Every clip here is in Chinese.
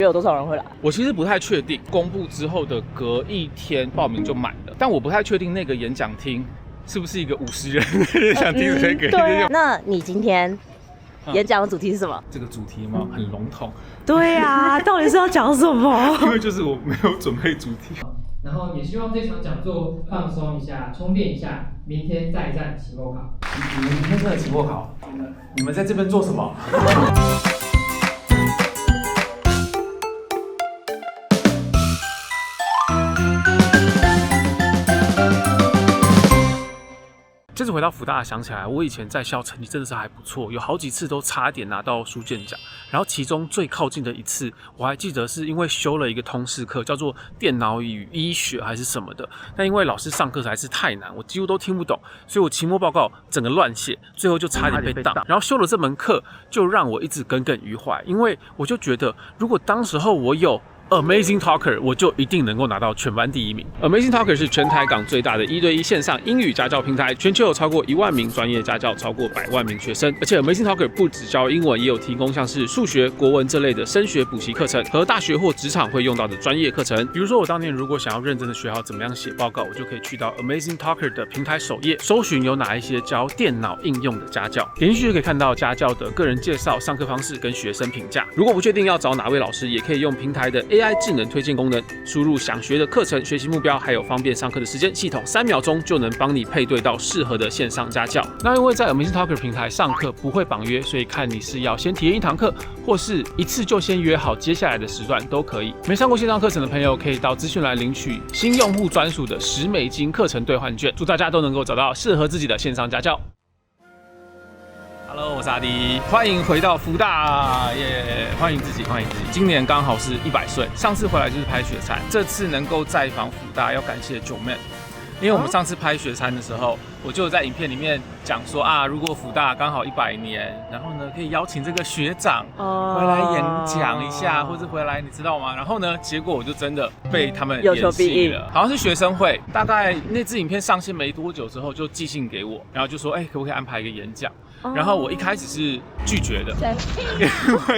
有多少人会来？我其实不太确定，公布之后的隔一天报名就满了，但我不太确定那个演讲厅是不是一个50人的演讲厅可以给。对啊，那你今天演讲的主题是什么？这个主题吗？很笼统。对啊，到底是要讲什么？因为就是我没有准备主题。然后也希望这场讲座放松一下，充电一下，明天再战期末考。你们明天真的期末考？你们在这边做什么？这次回到福大，想起来我以前在校成绩真的是还不错，有好几次都差点拿到书卷奖。然后其中最靠近的一次，我还记得是因为修了一个通识课，叫做电脑与医学还是什么的。但因为老师上课实在是太难，我几乎都听不懂，所以我期末报告整个乱写，最后就差点被当。然后修了这门课，就让我一直耿耿于怀，因为我就觉得，如果当时候我有Amazing Talker， 我就一定能够拿到全班第1名。Amazing Talker 是全台港最大的1对1线上英语家教平台，全球有超过1万名专业家教，超过100万名学生。而且 Amazing Talker 不只教英文，也有提供像是数学、国文这类的升学补习课程和大学或职场会用到的专业课程。比如说，我当年如果想要认真的学好怎么样写报告，我就可以去到 Amazing Talker 的平台首页，搜寻有哪一些教电脑应用的家教，点进去就可以看到家教的个人介绍、上课方式跟学生评价。如果不确定要找哪位老师，也可以用平台的 AI 智能推荐功能，输入想学的课程、学习目标，还有方便上课的时间，系统3秒钟就能帮你配对到适合的线上家教。那因为在 Amazing Talker 平台上课不会绑约，所以看你是要先体验1堂课，或是一次就先约好接下来的时段都可以。没上过线上课程的朋友，可以到资讯栏领取新用户专属的10美金课程兑换券。祝大家都能够找到适合自己的线上家教。Hello， 我是阿迪，欢迎回到福大耶！欢迎自己，欢迎自己。今年刚好是100岁，上次回来就是拍雪山，这次能够再访福大，要感谢九妹。因为我们上次拍雪山的时候，我就在影片里面讲说啊，如果福大刚好100年，然后呢可以邀请这个学长回来演讲一下，或者回来，你知道吗？然后呢，结果我就真的被他们联系了，好像是学生会，大概那支影片上线没多久之后就寄信给我，然后就说，可不可以安排一个演讲？然后我一开始是拒绝的，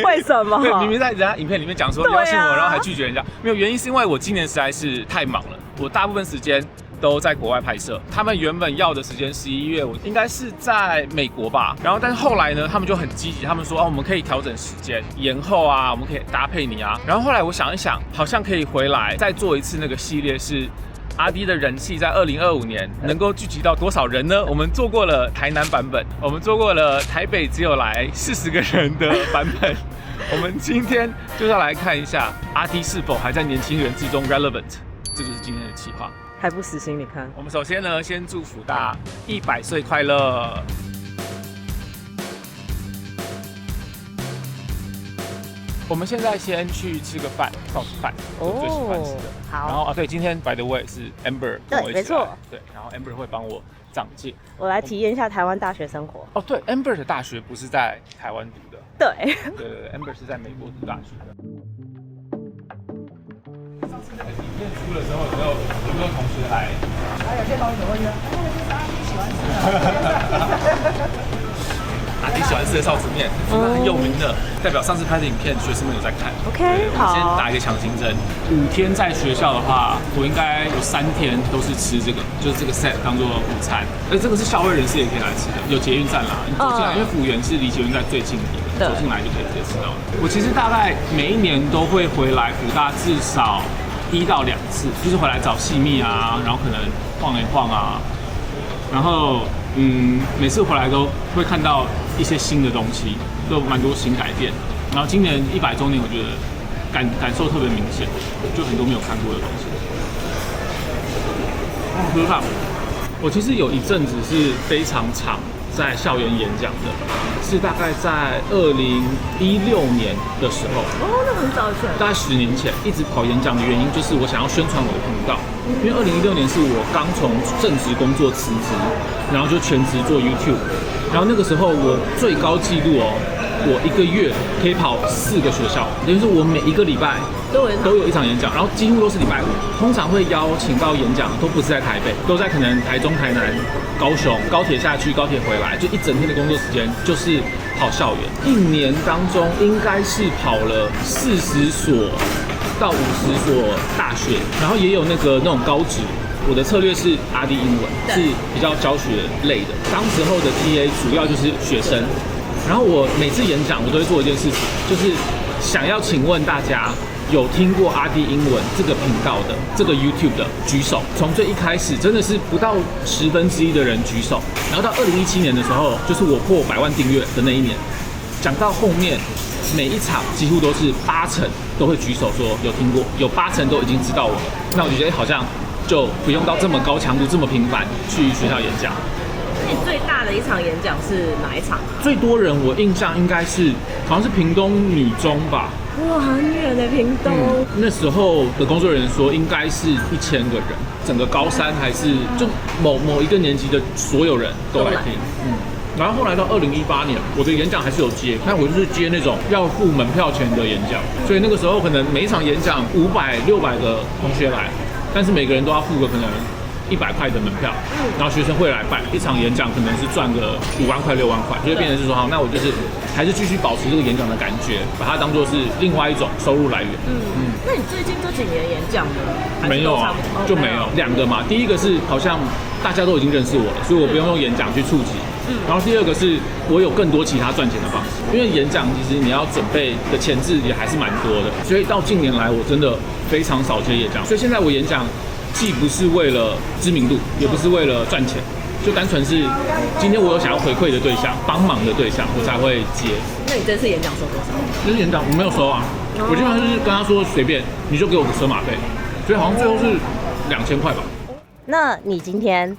为什么？对，明明在人家影片里面讲说邀请我，然后还拒绝人家，没有原因是因为我今年实在是太忙了，我大部分时间都在国外拍摄。他们原本要的时间11月，我应该是在美国吧。然后，但是后来呢，他们就很积极，他们说我们可以调整时间，延后啊，我们可以搭配你啊。然后后来我想一想，好像可以回来再做一次那个系列是。阿迪的人气在2025年能够聚集到多少人呢？我们做过了台南版本，我们做过了台北只有来40个人的版本。我们今天就要来看一下阿迪是否还在年轻人之中 relevant， 这就是今天的企划。还不死心，你看。我们首先呢，先祝福大家100岁快乐。我们现在先去吃个饭，少吃饭，我最喜欢吃的。好。然后对，今天 by the way 是 Amber 跟我一起来，对，没错。对，然后 Amber 会帮我长戒。我来体验一下台湾大学生活。哦，对 ，Amber 的大学不是在台湾读的。对。对 ，Amber 是在美国读大学的。上次那个影片出的时候，有没有同学来？有些同学会说，那个就是阿弟喜欢吃的。阿迪喜欢吃的臊子面，很有名的，代表上次拍的影片，学生们有在看。OK， 好。先打一个强心针。5天在学校的话，我应该有3天都是吃这个，就是这个 set 当做午餐。这个是校外人士也可以来吃的，有捷运站啦，你走进来，因为辅园是离捷运站最近的，走进来就可以直接吃到了。我其实大概每一年都会回来福大至少1到2次，就是回来找系蜜啊，然后可能晃一晃啊，然后每次回来都会看到一些新的东西，都蛮多新改变。然后今年100周年，我觉得感受特别明显，就很多没有看过的东西。喝饭，我其实有一阵子是非常常在校园演讲的，是大概在2016年的时候。那很早以前。大概10年前，一直跑演讲的原因就是我想要宣传我的频道，因为2016年是我刚从正职工作辞职，然后就全职做 YouTube。然后那个时候我最高纪录我1个月可以跑4个学校，等于是我每一个礼拜都有一场演讲，然后几乎都是礼拜5。通常会邀请到演讲都不是在台北，都在可能台中、台南、高雄，高铁下去，高铁回来，就一整天的工作时间就是跑校园，1年当中应该是跑了40所到50所大学，然后也有那种高职。我的策略是 RD 英文，是比较教学类的。当时候的 TA 主要就是学生，然后我每次演讲我都会做一件事情，就是想要请问大家有听过 RD 英文这个频道的这个 YouTube 的举手。从最一开始真的是不到1/10的人举手，然后到2017年的时候，就是我破100万订阅的那一年，讲到后面每一场几乎都是80%都会举手说有听过，有80%都已经知道我了。那我就觉得好像就不用到这么高强度、这么频繁去学校演讲。你最大的一场演讲是哪一场啊？最多人我印象应该是好像是屏东女中吧。哇，很远的屏东。那时候的工作人员说应该是1000个人，整个高三还是就某一个年级的所有人都来听。然后后来到2018年，我的演讲还是有接，但我就是接那种要付门票钱的演讲，所以那个时候可能每一场演讲500、600个同学来。但是每个人都要付个可能100块的门票，然后学生会来办一场演讲，可能是赚个5万块、6万块，就会变成是说，好，那我就是还是继续保持这个演讲的感觉，把它当做是另外一种收入来源。那你最近这几年演讲的没有啊，就没有2个嘛。第一个是好像大家都已经认识我了，所以我不用演讲去触及。然后第二个是我有更多其他赚钱的方式，因为演讲其实你要准备的前置也还是蛮多的，所以到近年来我真的非常少接演讲，所以现在我演讲既不是为了知名度，也不是为了赚钱，就单纯是今天我有想要回馈的对象、帮忙的对象，我才会接。那你这次演讲收多少？这次演讲我没有收啊，我基本上就是跟他说随便，你就给我个车马费，所以好像最后是2000块吧。那你今天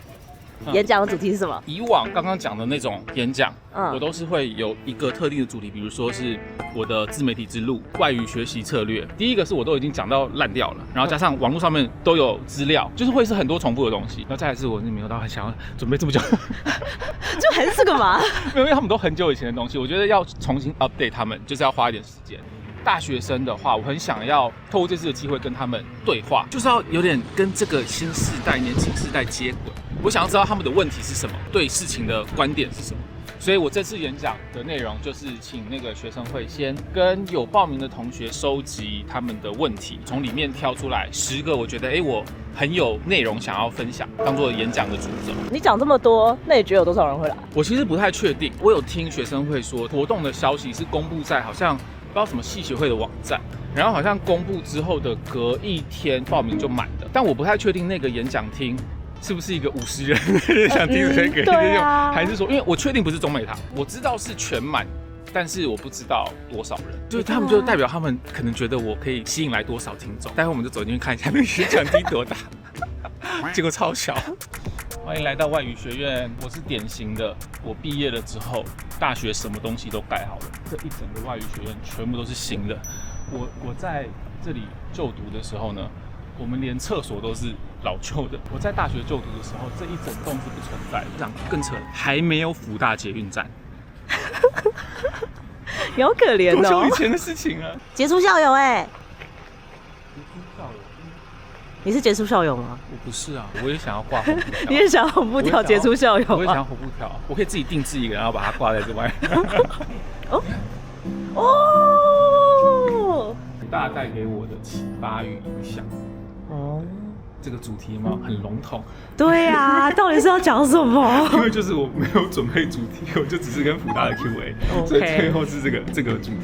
演讲的主题是什么？以往刚刚讲的那种演讲，嗯我都是会有一个特定的主题，比如说是我的自媒体之路、外语学习策略。第一个是我都已经讲到烂掉了，然后加上网络上面都有资料，就是会是很多重复的东西。然后再来是我是没有到很想要准备这么久，就还是这个嘛。没有，因为他们都很久以前的东西，我觉得要重新 update 他们，就是要花一点时间。大学生的话，我很想要透过这次的机会跟他们对话，就是要有点跟这个新世代、年轻世代接轨。我想要知道他们的问题是什么，对事情的观点是什么。所以我这次演讲的内容就是请那个学生会先跟有报名的同学收集他们的问题，从里面挑出来10个我觉得我很有内容想要分享，当做演讲的主轴。你讲这么多，那你觉得有多少人会来？我其实不太确定，我有听学生会说活动的消息是公布在好像不知道什么系学会的网站，然后好像公布之后的隔1天报名就满了，但我不太确定那个演讲厅是不是一个50人想听的那个对啊，还是说，因为我确定不是中美堂，我知道是全满，但是我不知道多少人，就是他们就代表他们可能觉得我可以吸引来多少听众。待会我们就走进去看一下那个演讲厅多大，结果超小。欢迎来到外语学院，我是典型的，我毕业了之后，大学什么东西都盖好了，这一整个外语学院全部都是新的。我在这里就读的时候呢，我们连厕所都是老旧的。我在大学就读的时候，这一整栋是不存在的。这样更扯，还没有辅大捷运站。你好可怜多久哦以！前的事情了？杰出校友哎，你是杰出校友吗？我不是啊，我也想要挂红布条。你也想要红布条杰出校友我也想要吗？红布条，我可以自己定制一个，然后把它挂在这外。哦，辅大带给我的启发与影响。哦，这个主题嘛，很笼统。对呀、到底是要讲什么？因为就是我没有准备主题，我就只是跟辅大的 Q&A， 所以最后是这个主题。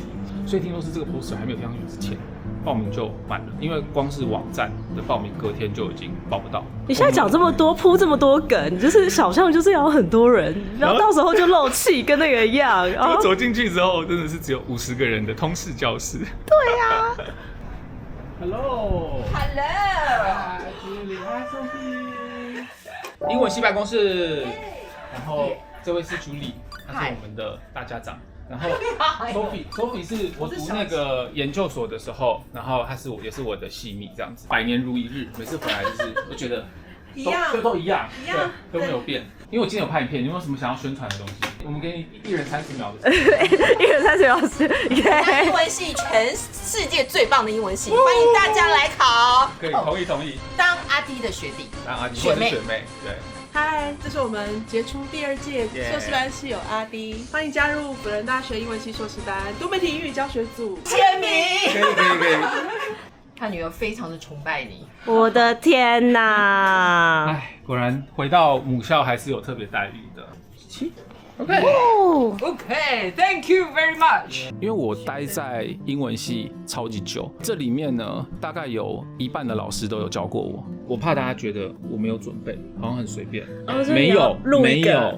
所以听说是这个 poster 还没有贴上去之前，报名就满了，因为光是网站的报名隔天就已经报不到。你现在讲这么多，铺这么多梗，就是小象就是要很多人，然后到时候就漏气，跟那个一样。我走进去之后，真的是只有50个人的通识教室。对呀、Hello， Julie， Hi Sophie， 英文系办公室。然后这位是 Julie， 她是我们的大家长。然后 Sophie 是我读那个研究所的时候，然后她是也是我的系蜜这样子，百年如一日，每次回来就是我觉得都一样，对，都没有变。因为我今天有拍影片，你有没有什么想要宣传的东西？我们给你1人30秒的时间。1人30秒是。英文系全世界最棒的英文系，欢迎大家来考。可以，同意。当阿弟的学弟，当阿弟或者是学妹，对。嗨，这是我们杰出第2届硕士班室友阿滴，欢迎加入辅仁大学英文系硕士班多媒体英语教学组。签名。可以。他女儿非常的崇拜你。我的天哪！哎，果然回到母校还是有特别待遇的。OK， Thank you very much。因为我待在英文系超级久，这里面呢大概有一半的老师都有教过我。我怕大家觉得我没有准备，好像很随便。没有，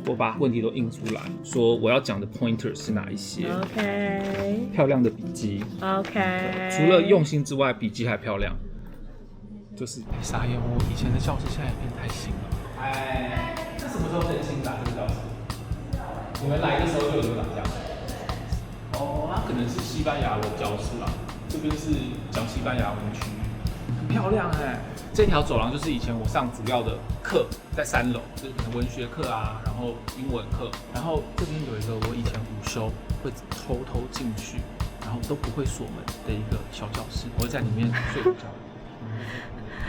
我把问题都印出来，说我要讲的 pointer 是哪一些。OK， 漂亮的笔记。OK， 除了用心之外，笔记还漂亮。就是傻眼，我以前的教室现在也变太新了。哎，这什么时候更新的这个教室？你们来的时候就有长这样。哦，那可能是西班牙文教室啦，这边是讲西班牙文区，很漂亮哎。这条走廊就是以前我上主要的课，在3楼，就是可能文学课啊，然后英文课，然后这边有一个我以前午休会偷进去，然后都不会锁门的一个小教室，我会在里面睡午觉。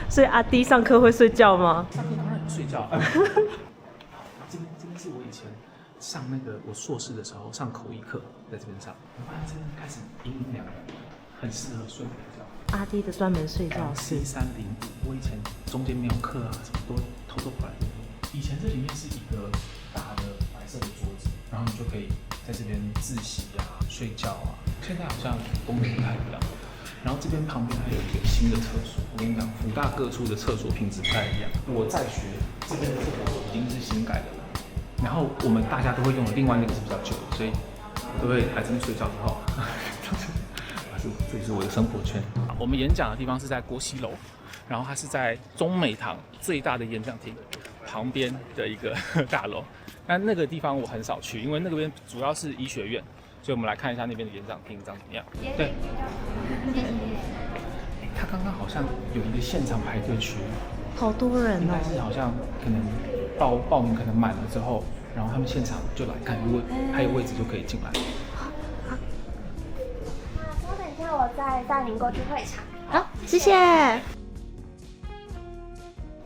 所以阿滴上课会睡觉吗？上课当然睡觉。这边是我以前上那个我硕士的时候上口译课，在这边上，我发现这边开始阴凉，很适合睡午觉。阿滴的专门睡觉室1305，我以前中间没有课啊，什么都偷跑来。以前这里面是一个大的白色的桌子，然后你就可以在这边自习啊、睡觉啊。现在好像功能不太一样。然后这边旁边还有一个新的厕所，我跟你讲，辅大各处的厕所品质不太一样。我在学这边的厕所已经是新改的了，然后我们大家都会用的另外那个是比较旧的，所以我都会来这边睡觉之后，这里是我的生活圈。我们演讲的地方是在国西楼，然后它是在中美堂最大的演讲厅旁边的一个大楼。那个地方我很少去，因为那个边主要是医学院。所以我们来看一下那边的演讲厅长怎么样。对，他刚刚好像有一个现场排队区，好多人哦。但是好像可能报名可能满了之后，然后他们现场就来看，如果还有位置就可以进来。稍等一下，我再带您过去会场。好，谢谢。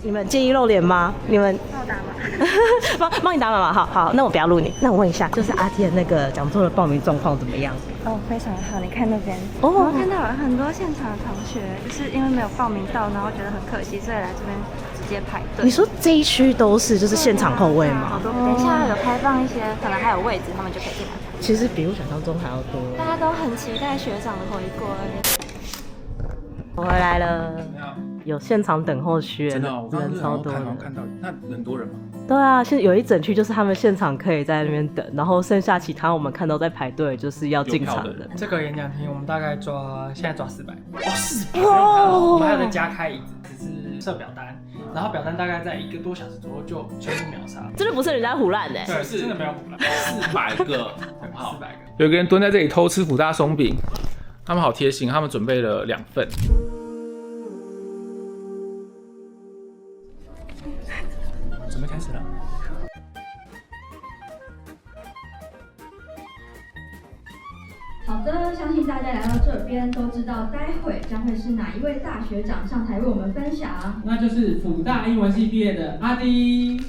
你们介意露脸吗？你们帮我打码，帮你打码吗？好，那我不要录你。那我问一下，就是阿滴的那个讲座的报名状况怎么样？哦，非常好。你看那边，哦，我看到有很多现场的同学，就是因为没有报名到，然后觉得很可惜，所以来这边直接排队。你说这一区都是就是现场后位吗？好多，等一下有开放一些，可能还有位置，他们就可以进来。其实比我想象中还要多。大家都很期待学长的回归。我回来了。有现场等候区，真的、哦，我人超多的。看到，那人多人吗？对啊，现在有一整区就是他们现场可以在那边等，然后剩下其他我们看到在排队就是要进场的。这个演讲厅我们大概现在抓400。哦，400！哇！我们还有再加开椅子，只是设表单，然后表单大概在1个多小时左右就全部秒杀。真的不是人家唬烂的，对，真的没有唬烂。400个，很好，400个。有个人蹲在这里偷吃辅大松饼，他们好贴心，他们准备了2份。准备开始了。好的，相信大家来到这边都知道，待会将会是哪一位大学长上台为我们分享。那就是辅大英文系毕业的阿滴。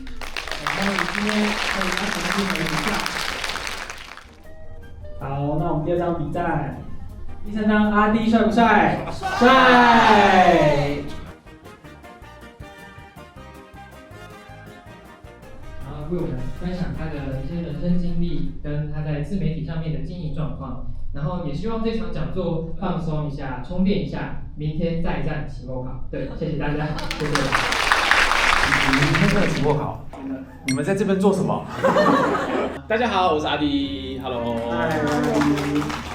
那我们今天可以邀请他进来一下。好，那我们第2场比赛，第3张阿滴帅不帅？帅。为我们分享他的一些人生经历，跟他在自媒体上面的经营状况，然后也希望这场讲座放松一下，充电一下，明天再战期末考。对，谢谢大家，谢谢。明天真的期末考，你们在这边做什么？大家好，我是阿滴 ，Hello，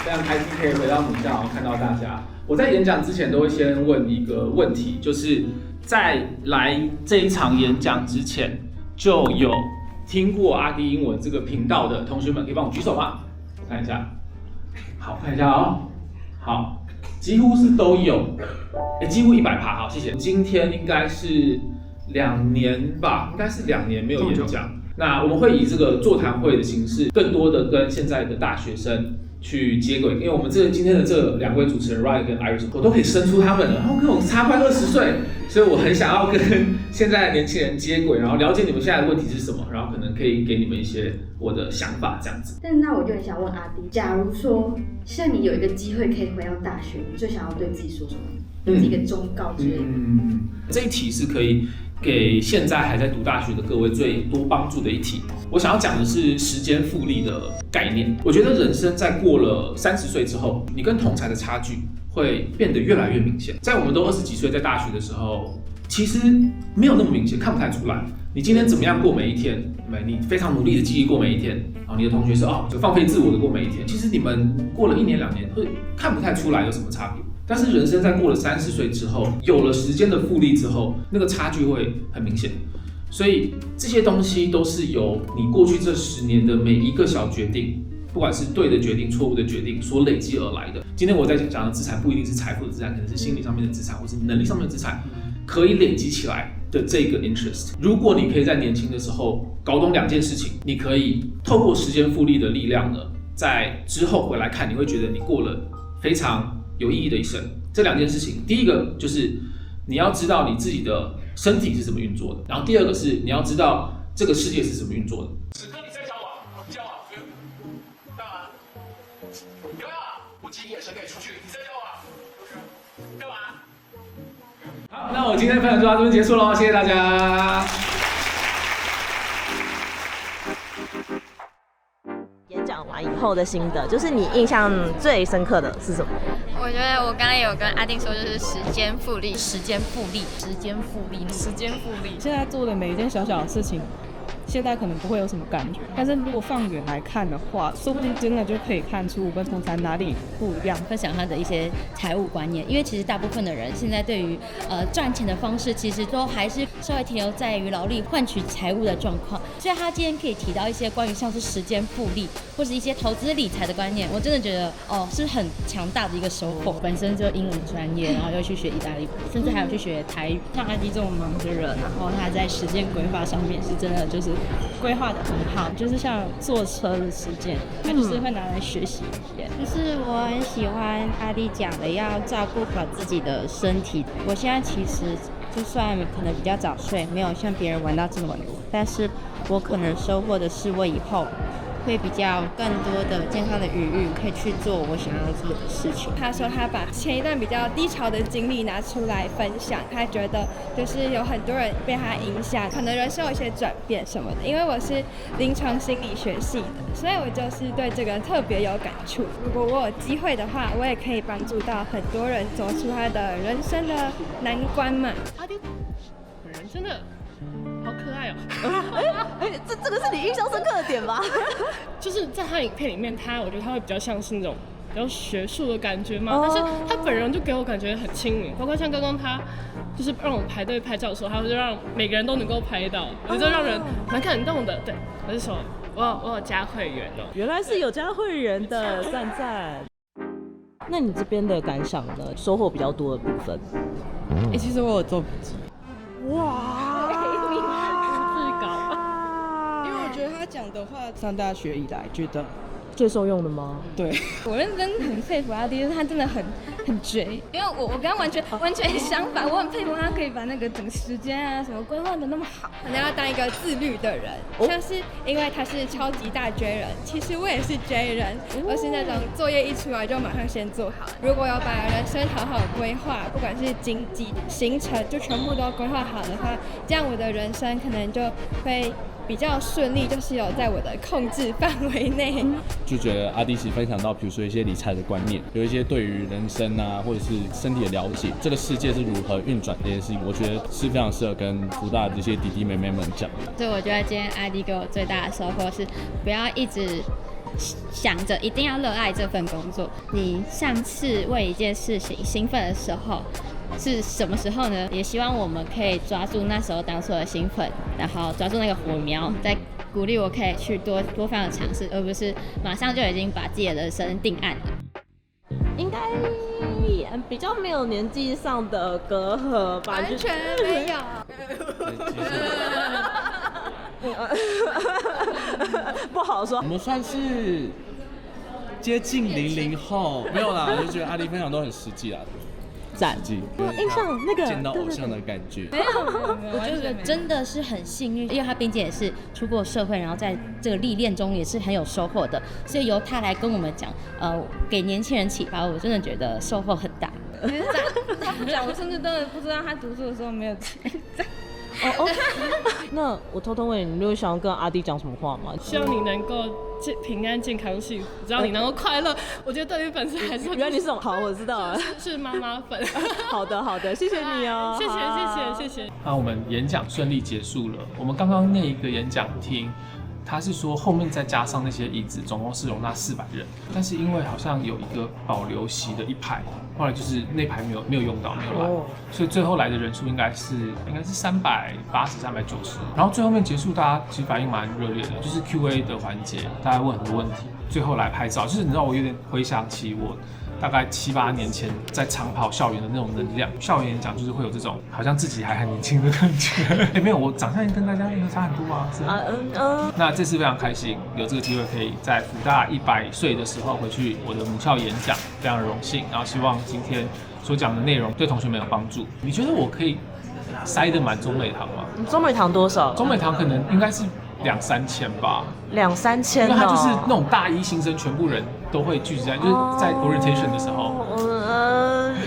非常开心可以回到母校看到大家。我在演讲之前都会先问一个问题，就是在来这一场演讲之前就有听过阿滴英文这个频道的同学们，可以帮我举手吗？我看一下，好，看一下哦，好，几乎是都有，几乎100%，好，谢谢。今天应该是2年吧，应该是2年没有演讲。那我们会以这个座谈会的形式，更多的跟现在的大学生去接轨，因为我们今天的这2位主持人 Ryan 跟 Iris， 我都可以生出他们了，然后跟我差快20岁，所以我很想要跟现在的年轻人接轨，然后了解你们现在的问题是什么，然后可能可以给你们一些我的想法这样子。但那我就很想问阿迪，假如说现在你有一个机会可以回到大学，你最想要对自己说什么？对自己一个忠告之类的。这一题是可以给现在还在读大学的各位最多帮助的一题。我想要讲的是时间复利的概念。我觉得人生在过了30岁之后，你跟同侪的差距会变得越来越明显。在我们都20几岁在大学的时候，其实没有那么明显，看不太出来。你今天怎么样过每一天？你非常努力的记忆过每一天，然后你的同学是就放飞自我的过每一天。其实你们过了1年2年，会看不太出来有什么差别。但是人生在过了30岁之后，有了时间的复利之后，那个差距会很明显。所以这些东西都是由你过去这10年的每一个小决定，不管是对的决定、错误的决定所累积而来的。今天我在讲的资产不一定是财富的资产，可能是心理上面的资产，或是能力上面的资产，可以累积起来的这个 interest。如果你可以在年轻的时候搞懂2件事情，你可以透过时间复利的力量呢，在之后回来看，你会觉得你过了非常有意义的一生。这2件事情，第一个就是你要知道你自己的身体是怎么运作的，然后第二个是你要知道这个世界是怎么运作的。此刻你在交往，交往，干嘛？有没有？不急眼神可以出去，你在交往，干嘛？好，那我今天的分享就到这边结束喽，谢谢大家。演讲完以后的心得，就是你印象最深刻的是什么？我觉得我刚才有跟阿丁说，就是时间复利，时间复利，时间复利，时间复利。现在做的每一件小小的事情，现在可能不会有什么感觉，但是如果放远来看的话，说不定真的就可以看出我跟同侪哪里不一样。分享他的一些财务观念，因为其实大部分的人现在对于赚钱的方式，其实都还是稍微停留在于劳力换取财务的状况。所以他今天可以提到一些关于像是时间复利，或是一些投资理财的观念，我真的觉得是很强大的一个收获。本身就英文专业，然后又去学意大利，甚至还有去学台语。像阿迪这么忙的人，然后他在时间规划上面是真的就是规划的很好，就是像坐车的时间，他就是会拿来学习一些。就是我很喜欢阿迪讲的要照顾好自己的身体。我现在其实就算可能比较早睡，没有像别人玩到这么晚，但是我可能收获的是我以后会比较更多的健康的余裕，可以去做我想要做的事情。他说他把前一段比较低潮的经历拿出来分享，他觉得就是有很多人被他影响，可能人生有一些转变什么的。因为我是临床心理学系的，所以我就是对这个特别有感触。如果我有机会的话，我也可以帮助到很多人走出他的人生的难关嘛。阿迪本人真的好可爱哦！这个是你印象深刻的点吧？就是在他影片里面，我觉得他会比较像是那种比较学术的感觉嘛，但是他本人就给我感觉很亲民，包括像刚刚他就是让我们排队拍照的时候，他就让每个人都能够拍到，我觉得让人蛮感动的。对，我就说我有加会员哦，原来是有加会员的，赞赞。那你这边的感想呢？收获比较多的部分？其实我有做笔记。哇！因为我觉得他讲的话，上大学以来觉得最受用的吗？对，我认真很佩服阿迪，他真的很绝，因为我跟他完全相反，我很佩服他可以把那个整个时间啊什么规划的那么好。可能要当一个自律的人，像是因为他是超级大 J 人，其实我也是 J 人，我是那种作业一出来就马上先做好。如果要把人生好好规划，不管是经济、行程，就全部都规划好的话，这样我的人生可能就会比较顺利，就是有在我的控制范围内。就觉得阿迪奇分享到，比如说一些理财的观念，有一些对于人生啊，或者是身体的了解，这个世界是如何运转这件事情，我觉得是非常适合跟福大的这些弟弟妹妹们讲的。所以我觉得今天阿迪给我最大的收获是，不要一直想着一定要热爱这份工作。你上次为一件事情兴奋的时候是什么时候呢？也希望我们可以抓住那时候当初的兴奋，然后抓住那个火苗，再鼓励我可以去多方的尝试，而不是马上就已经把自己的人生定案了。应该比较没有年纪上的隔阂吧？完全没有。不好说。我们算是接近00后，没有啦，我就觉得阿迪分享都很实际啦。赞，印象那个见到偶像的感觉。没有，我觉得真的是很幸运，因为他并且也是出过社会，然后在这个历练中也是很有收获的，所以由他来跟我们讲，给年轻人启发，我真的觉得收获很大。他不讲，我甚至真的不知道他读书的时候没有钱。那我偷偷问你，你有想要跟阿弟讲什么话吗？希望你能够平安、健康、幸福，只要你能够快乐，我觉得对于粉丝还是原来你是好，我知道了，是妈妈粉。好的，谢谢你哦，谢谢。那我们演讲顺利结束了，我们刚刚那一个演讲厅。他是说后面再加上那些椅子，总共是容纳400人，但是因为好像有一个保留席的一排，后来就是那排没有用到，没有来，所以最后来的人数应该是380、390，然后最后面结束，大家其实反应蛮热烈的，就是 Q&A 的环节，大家问很多问题，最后来拍照，就是你知道我有点回想起我大概7、8年前在长跑校园的那种能量，校园演讲就是会有这种好像自己还很年轻的感觉。没有，我长相跟大家差很多啊。那这次非常开心，有这个机会可以在福大100岁的时候回去我的母校演讲，非常荣幸。然后希望今天所讲的内容对同学们有帮助。你觉得我可以塞得满中美堂吗？中美堂多少？中美堂可能应该是2、3千吧。2、3千，因为它就是那种大一新生，全部人都会聚集在，就是在 orientation 的时候。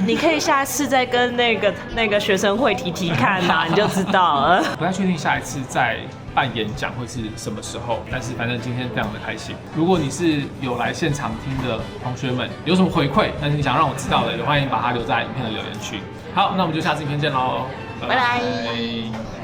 你可以下一次再跟那个学生会提看啊，你就知道了。不太确定下一次再办演讲会是什么时候，但是反正今天非常的开心。如果你是有来现场听的同学们，有什么回馈，但是你想让我知道的，也欢迎把它留在影片的留言区。好，那我们就下次影片见喽，拜拜。